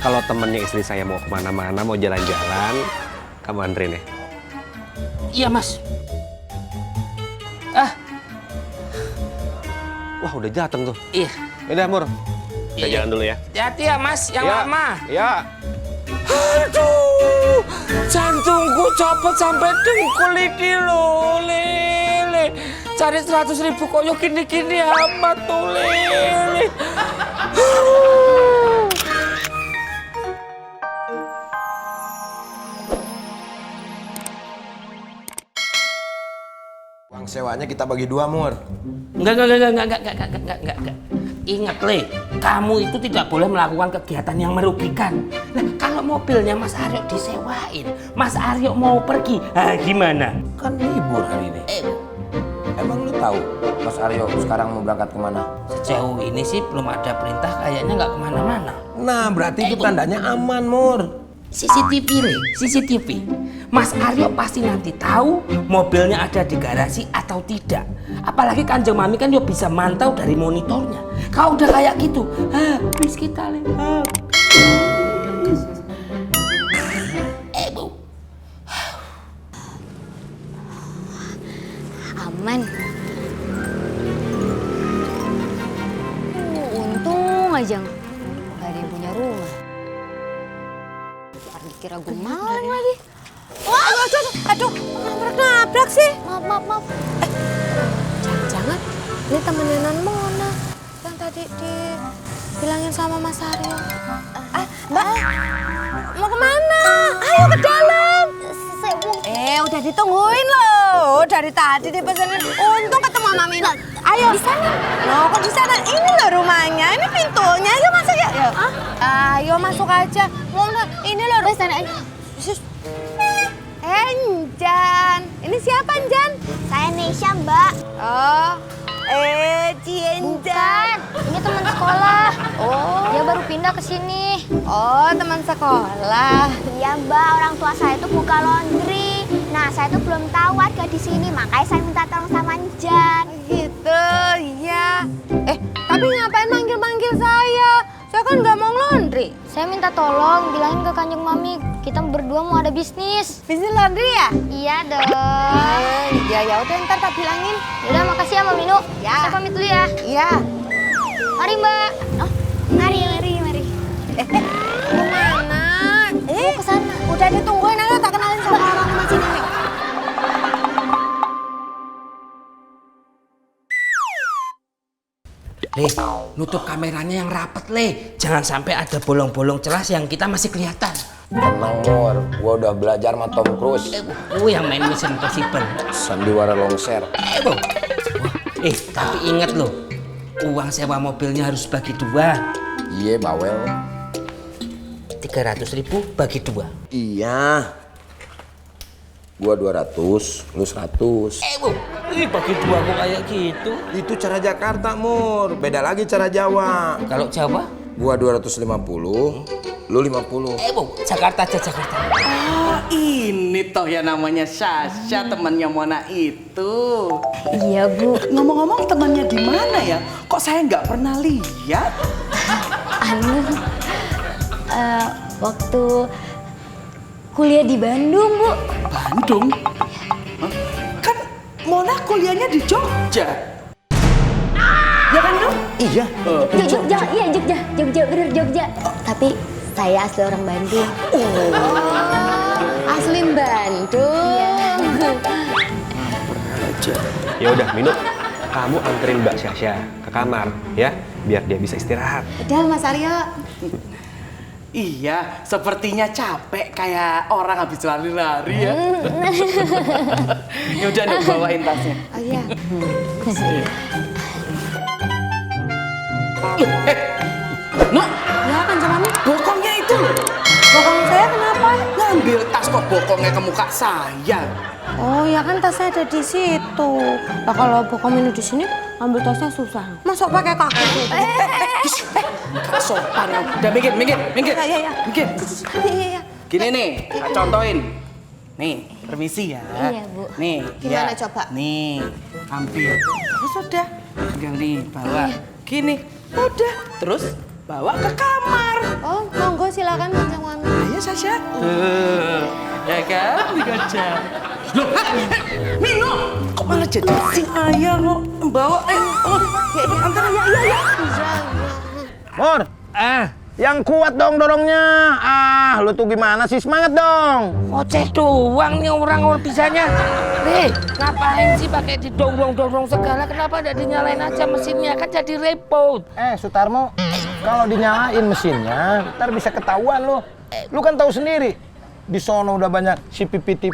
kalau temennya istri saya mau kemana-mana, mau jalan-jalan, kamu anterin ya? Iya, Mas. Wah, udah dateng tuh. Iya. Udah, Mur. Kita Iya. jalan dulu ya. Hati-hati ya, Mas, yang lama. Ya. Aduh, jantungku copot sampai dengkul ini loh, Lele. Cari 100.000 kok yuk gini-gini amat tuh, Lele. Uang sewanya kita bagi 2, Mur. Enggak. Ingat, Le, kamu itu tidak boleh melakukan kegiatan yang merugikan. Nah, kalau mobilnya Mas Aryo disewain, Mas Aryo mau pergi, gimana? Kan libur hari ini. Emang lu tahu Mas Aryo sekarang mau berangkat kemana? Sejauh ini sih belum ada perintah, kayaknya nggak kemana-mana. Nah, berarti itu tandanya aman, Mur. CCTV, Le, CCTV. Mas Aryo pasti nanti tahu mobilnya ada di garasi atau tidak. Apalagi Kanjeng Mami kan dia bisa mantau dari monitornya. Kalau udah kayak gitu, habis kita, Le. Bu. Aman. Untung aja nggak ada yang punya rumah. Ntar dikira gue maling lagi. Wah, aduh, nabrak sih. Maaf. Jangan-jangan ini temennya Non Mona yang tadi dibilangin sama Mas Aryo. Mbak, mau kemana? Ayo ke dalam. Udah ditungguin loh. Dari tadi dipesenin. Untung ketemu sama Mino. Ayo. Di sana. Loh, kok di sana? Ini loh rumahnya. Ini pintunya. Ayo masuk ya. Ayo masuk aja. Ini loh. Di sana aja. Jan. Ini siapa, Jan? Saya Nesya, Mbak. Oh. Cienjan. Ini teman sekolah. Oh. Dia baru pindah ke sini. Oh, teman sekolah. Iya, Mbak. Orang tua saya itu buka laundry. Nah, saya tuh belum tahu warga di sini, makanya saya minta tolong sama Jan. Gitu, iya. Tapi ngapain manggil-manggil saya? Saya kan nggak mau laundry. Saya minta tolong bilangin ke Kanjeng Mami, kita berdua mau ada bisnis. Bisnis laundry ya? Iya dong. Ya udah ntar tak bilangin. Udah, makasih ya Mami Nu. Ya. Saya pamit dulu ya. Iya. Mari Mbak. Oh, mari. Kemana? Mau ke sana. Udah ditungguin, ayo tak kenalin sama orang rumah sini. Le, nutup kameranya yang rapat, Le. Jangan sampai ada bolong-bolong celah yang kita masih kelihatan. Tenang, Mur. Gua udah belajar sama Tom Cruise. Yang main Mission Impossible. Sandiwara longser. Bu. Tapi ingat loh, uang sewa mobilnya harus bagi 2. Iya, bawel. 300.000 bagi 2. Iya. Gua 200, lu 100. Bu. Bagi 2 kok kayak gitu. Itu cara Jakarta, Mur. Beda lagi cara Jawa. Kalau Jawa? Gua 250, lu 50. Bu, Jakarta aja, Jakarta. Oh, ini toh ya namanya Sasha, temannya Mona itu. Iya, Bu. Ngomong-ngomong temannya di mana ya? Kok saya nggak pernah lihat? Waktu kuliah di Bandung, Bu. Bandung? Hah? Kan Mona kuliahnya di Jogja. Ya kan, dong? Iya. Jogja, bener Jogja. Tapi saya asli orang Bandung. Asli Bandung. Ya udah, Minu. Kamu anterin Mbak Syasha ke kamar ya, biar dia bisa istirahat. Udah, Mas Aryo. Iya, sepertinya capek kayak orang habis lari-lari ya. Ya udah, Nuk, bawain tasnya. Oh iya. Nuk, Ya kan sama Mami. bokongnya itu loh. Bokong saya kenapa? Ngambil tas kok bokongnya ke muka saya. Oh ya kan tasnya ada di situ. Nah kalau bokong Minu di sini, ambil tasnya susah. Masuk pakai kaki. Gak sopan kamu. Udah minggir. Iya. Minggir. Iya. Gini nih, tak contohin. Nih, permisi ya. Iya, Bu. Nih, Gimana ya. coba? Nih, ambil. Terus udah. Tinggal nih, bawa. Gini, udah. Terus bawa ke kamar. Oh, monggo silakan. silakan Kanjeng Mami. Ayo Sasha. Ya kan, dikacang. Loh, Nino, kok malah jadi sing ayah kok bawa? Antar ya. Iya. Mur, yang kuat dong dorongnya. Lu tuh gimana sih? Semangat dong. Oceh doang nih orang bisanya. Ngapain sih pakai didorong-dorong segala? Kenapa tidak dinyalain aja mesinnya? Kan jadi repot. Sutarmo, kalau dinyalain mesinnya, ntar bisa ketahuan lo. Lu kan tahu sendiri. Di sono udah banyak CCTV.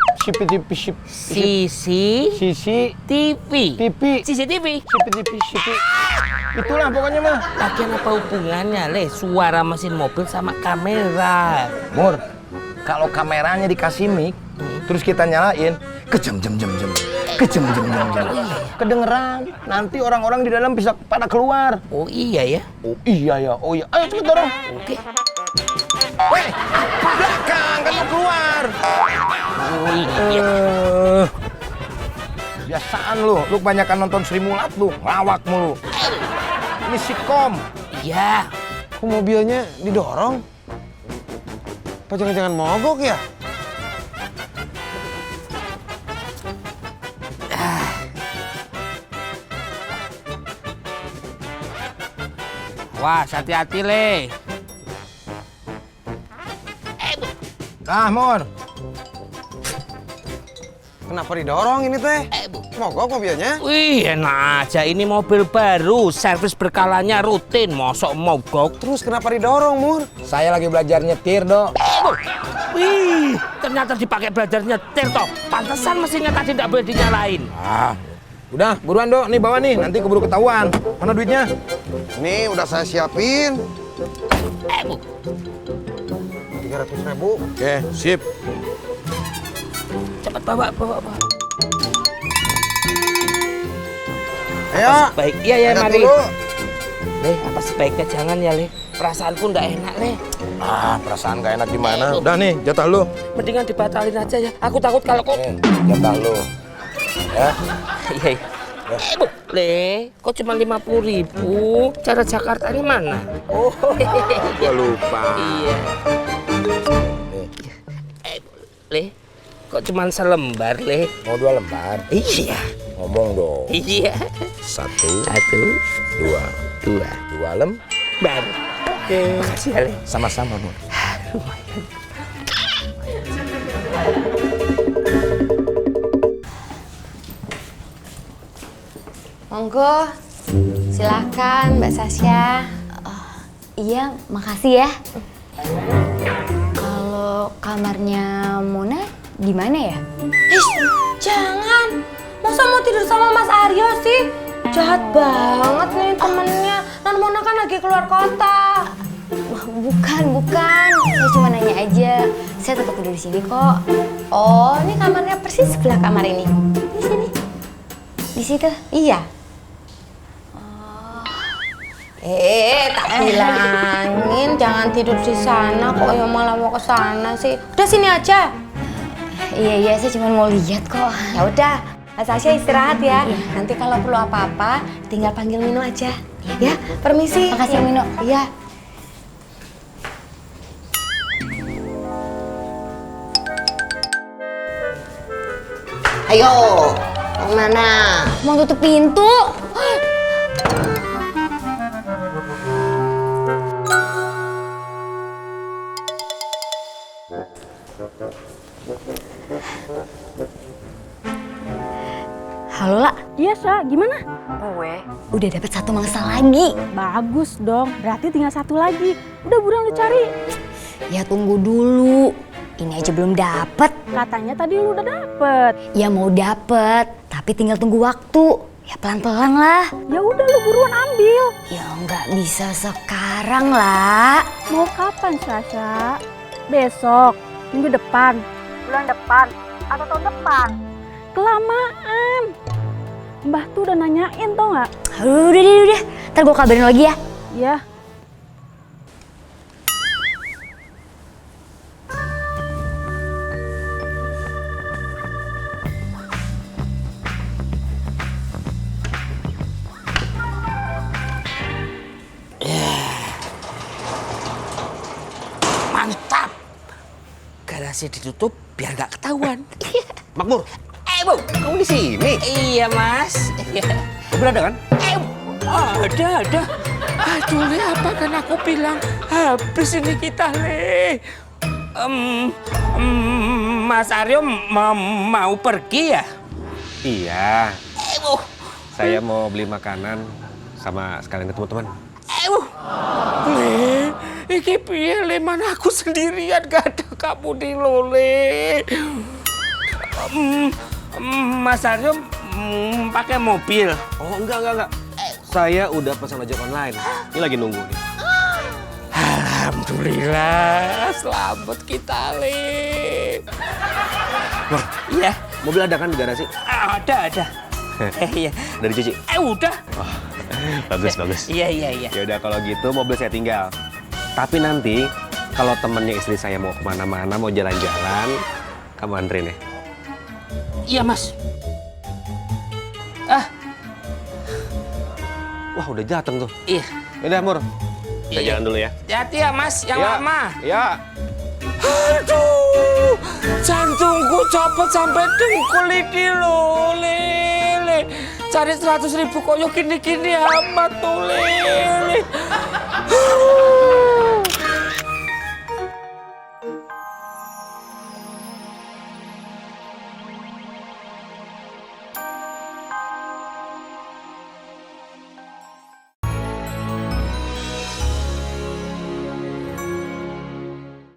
Itulah pokoknya mah. Lagian apa hubungannya, suara mesin mobil sama kamera? Mur, kalau kameranya dikasih mic, terus kita nyalain, kejem. Kedengeran. Nanti orang-orang di dalam bisa pada keluar. Oh iya ya? Oh iya ya. Ayo cepet dorong. Oke. Weh, belakang kan mau keluar. Oh iya. Biasaan lu kebanyakan nonton Sri Mulat lu, ngelawak mulu. Ini sitkom. Iya. Kok mobilnya didorong? Apa jangan-jangan mogok ya? Wah, hati-hati, Le. Mur. Kenapa didorong ini teh? Mogok mobilnya? Wih, enak aja. Ini mobil baru, servis berkalanya rutin. Mosok mogok. Terus kenapa didorong, Mur? Saya lagi belajar nyetir, Dok. Wih, ternyata dipakai belajar nyetir toh. Pantesan mesinnya tadi tidak boleh dinyalain. Udah, buruan, Dok. Nih bawa nih, nanti keburu ketahuan. Mana duitnya? Nih udah saya siapin. 300.000. Oke, sip. Cepat bawa. Ayo. Baik, iya angkat mari. dulu. Le, apa sebaiknya jangan ya, Le. Perasaanku nggak enak, Le. Perasaan gak enak gimana? Udah nih, jatah lu. Mendingan dibatalin aja ya. Aku takut kalau kok. Jatah lu. Ya. Iya. Le, kok cuma 50.000? Cara Jakartanya mana? Oh, Gua lupa. iya. Le, kok cuma selembar, Le? Mau 2 lembar? Iya. Ngomong dong. Iya. 1, 1, 2 2 lembar. Oke. Makasih ya, Le. Sama-sama, Mur. Monggo, silakan Mbak Sasha. Iya, makasih ya. Kalau kamarnya Mona di mana ya? Jangan, masa mau tidur sama Mas Aryo sih? Jahat banget nih temennya. Non Mona kan lagi keluar kota. Bukan. Saya cuma nanya aja. Saya tetap tidur di sini kok. Oh, ini kamarnya persis sebelah kamar ini. Di sini. Di situ. Iya. Tak bilangin jangan tidur di sana kok ya malah mau ke sana sih. Udah sini aja. Iya, saya cuma mau lihat kok. Ya udah, Mas Sasha istirahat ya. Nanti kalau perlu apa-apa tinggal panggil Mino aja. Ya, permisi. Makasih Mino. Iya. Ayo, kemana? Mau tutup pintu. Halo, La. Iya, Sa. Gimana? Gue udah dapet 1 mangsa lagi. Bagus dong. Berarti tinggal 1 lagi. Udah buruan lu cari. Ya tunggu dulu. Ini aja belum dapet. Katanya tadi lu udah dapet. Ya mau dapet, tapi tinggal tunggu waktu. Ya pelan-pelan lah. Ya udah lu buruan ambil. Ya nggak bisa sekarang lah. Mau kapan, Sasha? Besok, minggu depan, bulan depan, atau tahun depan? Kelamaan. Mbah tuh udah nanyain tau nggak? Udah. Ntar gue kabarin lagi ya. Iya. garasi ditutup biar nggak ketahuan. Makmur, Bu. kamu di sini? Iya, Mas. Mobil ada kan? Ada. Aduh, Le, apa kan aku bilang habis ini kita, Le. Mas Aryo mau pergi ya? Iya. Saya mau beli makanan sama sekalian ketemu teman. Le, iki piye, Le? Mana aku sendirian, gak ada kamu di lo, Le. Mas Aryo pakai mobil. Oh, enggak. Saya udah pesan ojek online. Ini lagi nunggu nih. Alhamdulillah, selamat kita, Le. Wah, Iya, mobil ada kan di garasi? ada. Iya. Dari cuci? Udah. Oh, bagus. Iya. Ya udah kalau gitu mobil saya tinggal. Tapi nanti kalau temennya istri saya mau kemana-mana, mau jalan-jalan, kamu anterin ya. Iya, Mas. Wah, udah jatuh tuh. Iya. Udah, Mur. Kita Iya. jalan dulu ya. Hati-hati ya, Mas, yang lama. Ya. Aduh, jantungku copot sampai dengkul ini loh, Le. Cari 100.000 kok yuk gini-gini amat tuh, Le.